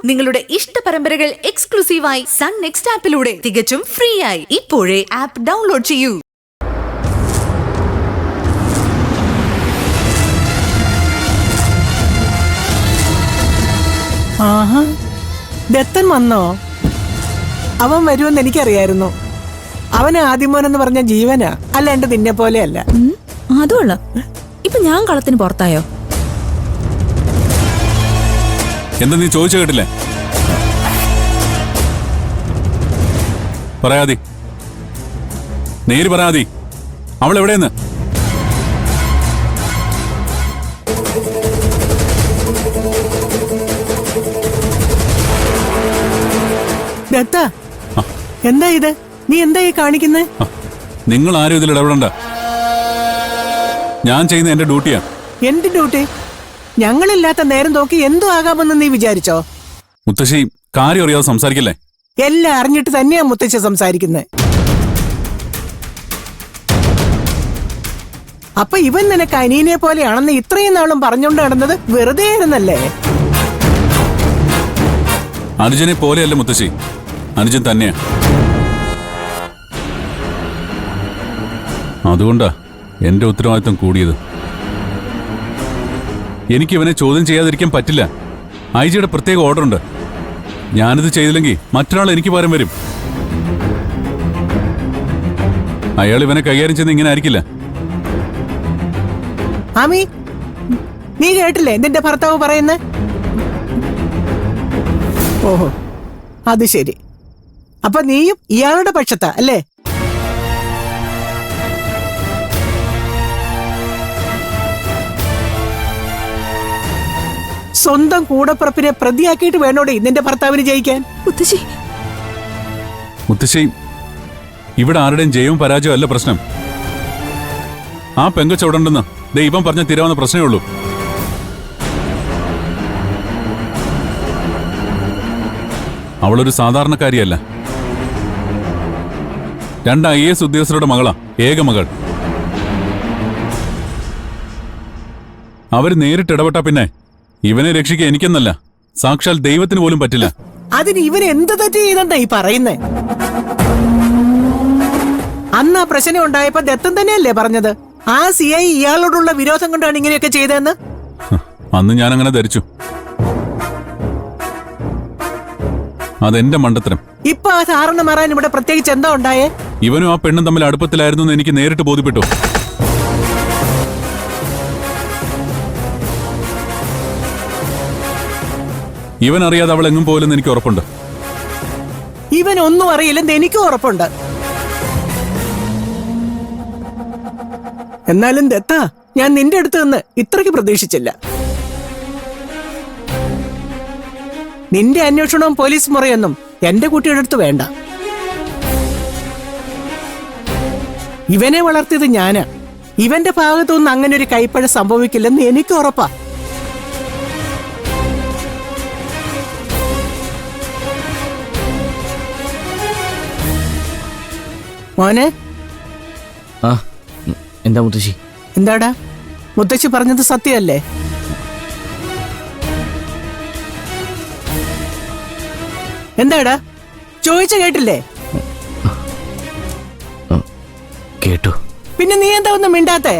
നിങ്ങളുടെ ഇഷ്ട പരമ്പരകൾ എക്സ്ക്ലൂസീവായി സൺ നെക്സ്റ്റ് ആപ്പിലൂടെ തികച്ചും ഫ്രീ ആയി ഇപ്പോഴേ ആപ്പ് ഡൗൺലോഡ് ചെയ്യൂ. ആഹാ, ദത്തൻ വന്നോ? അവൻ വരുമെന്ന് എനിക്കറിയായിരുന്നു. അവന് ആദിമോനെന്ന് പറഞ്ഞ ജീവനാ, അല്ലാണ്ട് നിന്നെ പോലെയല്ല. അതുമല്ല, ഇപ്പൊ ഞാൻ കളത്തിന് പുറത്തായോ? എന്താ നീ ചോദിച്ചു കേട്ടില്ലേ? പറയാതി, നേര് പറയാതി, അവൾ എവിടെയെന്ന്? ദത്ത, എന്താ ഇത്? നീ എന്താ ഈ കാണിക്കുന്നേ? നിങ്ങൾ ആരും ഇതിൽ ഇടപെടണ്ട. ഞാൻ ചെയ്യുന്ന എന്റെ ഡ്യൂട്ടിയാ. എന്ത് ഡ്യൂട്ടി? ഞങ്ങളില്ലാത്ത നേരം നോക്കി എന്തോ ആകാമെന്ന് നീ വിചാരിച്ചോ? മുത്തശ്ശി, കാര്യം അറിയാതെ സംസാരിക്കില്ലേ? എല്ലാം അറിഞ്ഞിട്ട് തന്നെയാ മുത്തശ്ശി സംസാരിക്കുന്നത്. അപ്പൊ ഇവൻ നിനക്ക് അനിയനെ പോലെയാണെന്ന് ഇത്രയും നാളും പറഞ്ഞുകൊണ്ട് നടന്നത് വെറുതെ ആയിരുന്നല്ലേ? അനുജനെ പോലെയല്ല മുത്തശ്ശി, അനുജൻ തന്നെയാ. അതുകൊണ്ടാ എന്റെ ഉത്തരവാദിത്വം കൂടിയത്. എനിക്ക് ഇവനെ ചോദ്യം ചെയ്യാതിരിക്കാൻ പറ്റില്ല. ഐജിയുടെ പ്രത്യേക ഓർഡർ ഉണ്ട്. ഞാനിത് ചെയ്തില്ലെങ്കിൽ മറ്റൊരാൾ എനിക്ക് പകരം വരും. അയാൾ ഇവനെ കൈകാര്യം ചെയ്യുന്ന ഇങ്ങനെ ആയിരിക്കില്ല. ആമി, നീ കേട്ടില്ലേ നിന്റെ ഭർത്താവ് പറയുന്നേ? ഓഹോ, അത് ശരി. അപ്പൊ നീയും ഇയാളുടെ പക്ഷത്താ അല്ലേ? സ്വന്തം കൂടപ്പുറപ്പിനെ പ്രതിയാക്കിയിട്ട് വേണോടെ നിന്റെ ഭർത്താവിന് ജയിക്കാൻ? മുത്തശ്ശി, ഇവിടെ ആരുടെയും ജയവും പരാജയവും അല്ല പ്രശ്നം. ആ പെങ്കച്ചോടുണ്ടെന്ന് ദൈവം പറഞ്ഞ തീരാവുന്ന പ്രശ്നമേ ഉള്ളൂ. അവളൊരു സാധാരണക്കാരിയല്ല. 2 IAS ഉദ്യോഗസ്ഥരുടെ മകളാ, ഏക മകൾ. അവര് നേരിട്ട് ഇടപെട്ടാ പിന്നെ ഇവനെ രക്ഷിക്കാൻ എനിക്കെന്നല്ല, സാക്ഷാൽ ദൈവത്തിന് പോലും പറ്റില്ല. അതിന് ഇവൻ എന്ത് തെറ്റ് ചെയ്തെന്നാ ഈ പറയുന്നേ? അന്ന് ആ പ്രശ്നം ഉണ്ടായപ്പോ ദത്തൻ തന്നെയല്ലേ പറഞ്ഞത് ആ CI ഇയാളോടുള്ള വിരോധം കൊണ്ടാണ് ഇങ്ങനെയൊക്കെ ചെയ്തതെന്ന്? അന്ന് ഞാൻ അങ്ങനെ ധരിച്ചു. അതെന്റെ മണ്ടത്തരം. ഇപ്പൊ ആ ധാരണ മാറാൻ ഇവിടെ പ്രത്യേകിച്ച് എന്താ ഉണ്ടായേ? ഇവനും ആ പെണ്ണും തമ്മിൽ അടുപ്പത്തിലായിരുന്നു എന്ന് എനിക്ക് നേരിട്ട് ബോധ്യപ്പെട്ടു. ഇവൻ അറിയാതെ അവൾ എങ്ങും പോലെന്ന് എനിക്ക് ഉറപ്പുണ്ട്. ഇവൻ ഒന്നും അറിയില്ലെന്ന് എനിക്കും ഉറപ്പുണ്ട്. എന്നാലും ദത്താ, ഞാൻ നിന്റെ അടുത്ത് നിന്ന് ഇത്രയ്ക്ക് പ്രതീക്ഷിച്ചില്ല. നിന്റെ അന്വേഷണവും പോലീസ് മുറയൊന്നും എന്റെ കുട്ടിയുടെ അടുത്ത് വേണ്ട. ഇവനെ വളർത്തിയത് ഞാനാ. ഇവന്റെ ഭാഗത്തുനിന്ന് അങ്ങനെ ഒരു കൈപ്പഴ സംഭവിക്കില്ലെന്ന് എനിക്ക് ഉറപ്പാ. മോനെ. എന്താ മുത്തശ്ശി? എന്താടാ, മുത്തശ്ശി പറഞ്ഞത് സത്യമല്ലേ? എന്താടാ ചോദിച്ച കേട്ടില്ലേ? കേട്ടു. പിന്നെ നീ എന്താ ഒന്നും മിണ്ടാത്തേ?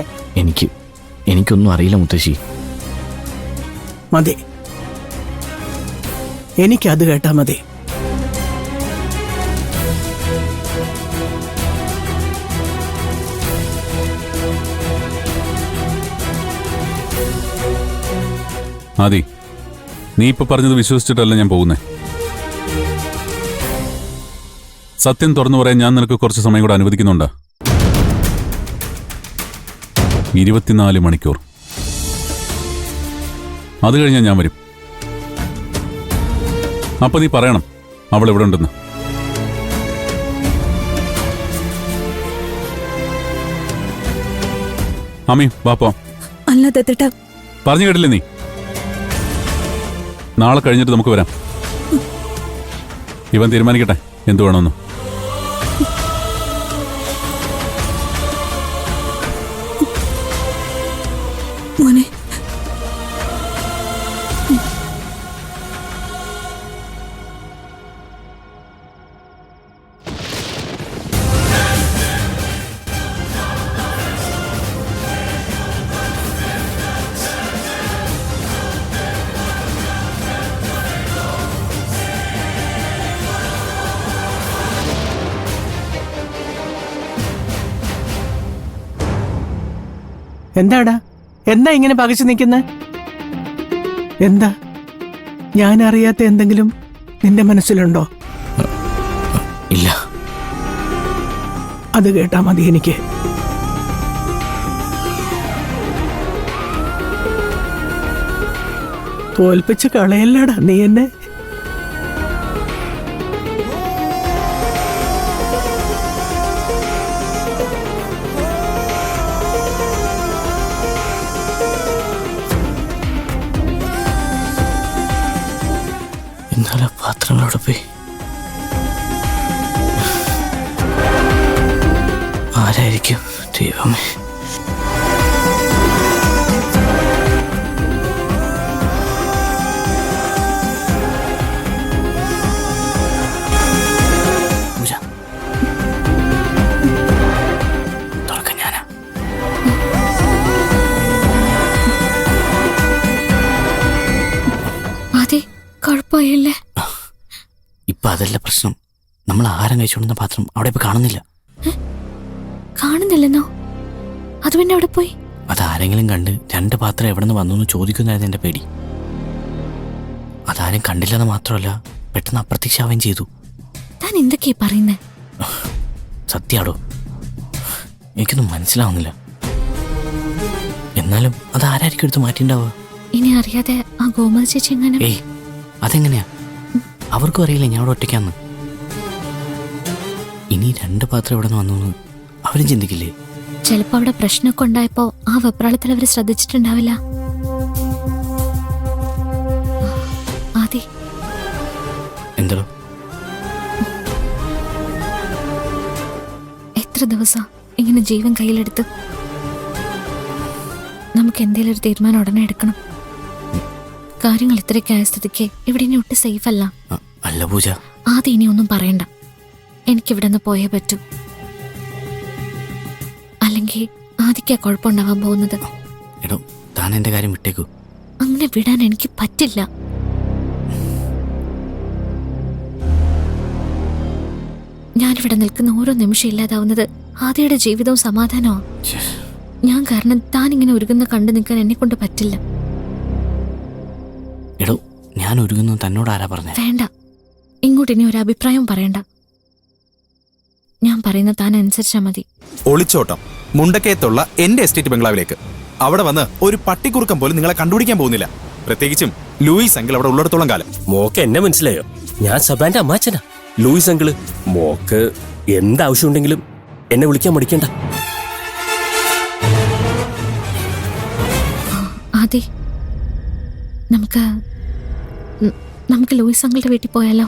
എനിക്കൊന്നും അറിയില്ല മുത്തശ്ശി. മതി, എനിക്കത് കേട്ടാ മതി. ആദി, നീ ഇപ്പൊ പറഞ്ഞത് വിശ്വസിച്ചിട്ടല്ല ഞാൻ പോകുന്നേ. സത്യം തുറന്നു പറയാൻ ഞാൻ നിനക്ക് കുറച്ച് സമയം കൂടെ അനുവദിക്കുന്നുണ്ട്. 24 മണിക്കൂർ. അത് കഴിഞ്ഞാൽ ഞാൻ വരും. അപ്പൊ നീ പറയണം അവൾ എവിടെ ഉണ്ടെന്ന്. അമ്മി വാപ്പോ. അല്ല ദത്തേട്ട, പറഞ്ഞു കേട്ടില്ലേ നീ? നാളെ കഴിഞ്ഞിട്ട് നമുക്ക് വരാം. ഇവൻ തീരുമാനിക്കട്ടെ എന്തു വേണമെന്ന്. മോനെ, എന്താടാ എന്താ ഇങ്ങനെ പകച്ചു നിൽക്കുന്ന? എന്താ ഞാൻ അറിയാത്ത എന്തെങ്കിലും നിന്റെ മനസ്സിലുണ്ടോ? ഇല്ല. അത് കേട്ടാ മതി എനിക്ക്. തോൽപ്പിച്ച് കളയല്ലടാ നീ എന്നെ. ഇന്നലെ പാത്രങ്ങളോട് പോയി ആരായിരിക്കും? ദൈവമേ. പൂജ, തുറക്കാൻ ഞാനാ. അതെ, കുഴപ്പമില്ലേ? ഇപ്പൊ അതല്ല പ്രശ്നം. നമ്മൾ ആഹാരം കഴിച്ചുകൊണ്ടിരുന്ന പാത്രം അവിടെ ഇപ്പൊ കാണുന്നില്ല. കാണുന്നില്ലെന്നോ? അത് പിന്നെ അവിടെ പോയി? അതാരെങ്കിലും കണ്ട് 2 പാത്രം എവിടെ നിന്ന് വന്നു എന്ന് ചോദിക്കുന്നതായിരുന്നു എന്റെ പേടി. അതാരും കണ്ടില്ലെന്ന് മാത്രമല്ല, പെട്ടെന്ന് അപ്രത്യക്ഷമാവുകയും ചെയ്തു. താൻ എന്തൊക്കെയാ പറയുന്നേ? സത്യാടോ, എനിക്കൊന്നും മനസ്സിലാവുന്നില്ല. എന്നാലും അതാരായിരിക്കും എടുത്ത് മാറ്റിണ്ടാവുക? ഇനി അറിയാതെ ആ ഗോമതി ചേച്ചി എങ്ങനെ? ഏയ്, അതെങ്ങനെയാ? അവർക്കും അറിയില്ല ഞാൻ അവിടെ ഒറ്റയ്ക്കാന്ന്. ഇനി 2 പാത്രം എവിടെ നിന്ന് വന്നു അവരും ചിന്തിക്കില്ലേ? ചിലപ്പോ അവിടെ പ്രശ്നമൊക്കെ ഉണ്ടായപ്പോ ആ വെപ്രാളത്തിൽ അവര് ശ്രദ്ധിച്ചിട്ടുണ്ടാവില്ല. അതെ. എന്തോ? എത്ര ദിവസം ഇങ്ങനെ ജീവൻ കയ്യിലെടുത്ത്? നമുക്ക് എന്തേലും ഒരു തീരുമാനം ഉടനെ എടുക്കണം. കാര്യങ്ങൾ ഇത്രയൊക്കെ ആയ സ്ഥിതിക്ക് ഇവിടെ ഇനി ഒട്ടും സേഫ് അല്ല. അല്ല പൂജ, ആദ്യം ഇനി ഒന്നും പറയണ്ട. എനിക്കിവിടെ നിന്ന് പോയേ പറ്റൂ. അല്ലെങ്കിൽ ആദ്യക്കാ കുഴപ്പമുണ്ടാവാൻ പോകുന്നത്. എടോ, താൻ എന്റെ കാര്യം വിട്ടേക്കൂ. അങ്ങനെ വിടാൻ എനിക്ക് പറ്റില്ല. ഞാനിവിടെ നിൽക്കുന്ന ഓരോ നിമിഷം ഇല്ലാതാവുന്നത് ആദ്യയുടെ ജീവിതവും സമാധാനമോ. ഞാൻ കാരണം താൻ ഇങ്ങനെ ഒരുങ്ങുന്ന കണ്ടു നിൽക്കാൻ എന്നെ കൊണ്ട് പറ്റില്ല. എടോ, ഞാൻ ഒരുങ്ങുന്നു തന്നോട് ആരാ പറഞ്ഞേ? വേണ്ട, ഇങ്ങോട്ട് ഇനി ഒരു അഭിപ്രായവും പറയണ്ട. ഞാൻ പറയുന്ന താൻ അനുസരിച്ചാ മതി. ഒളിച്ചോട്ടം മുണ്ടക്കയത്തുള്ള എന്റെ എസ്റ്റേറ്റ് ബംഗ്ലാവിലേക്ക്. അവിടെ വന്ന് ഒരു പട്ടിക്കുറുക്കം പോലും നിങ്ങളെ കണ്ടുപിടിക്കാൻ പോകുന്നില്ല. പ്രത്യേകിച്ചും ലൂയിസ് അങ്കിൾ അവിടെ ഉള്ളിടത്തോളം കാലം. മോക്ക് എന്നെ മനസ്സിലായോ? ഞാൻ സബാന്റെ അമ്മാച്ചനാ, ലൂയിസ് അങ്കിള്. മോക്ക് എന്താവശ്യമുണ്ടെങ്കിലും എന്നെ വിളിക്കാൻ മടിക്കണ്ട. അതെ, നമുക്ക് ലൂയിസ് അങ്കിളുടെ വീട്ടിൽ പോയാലോ?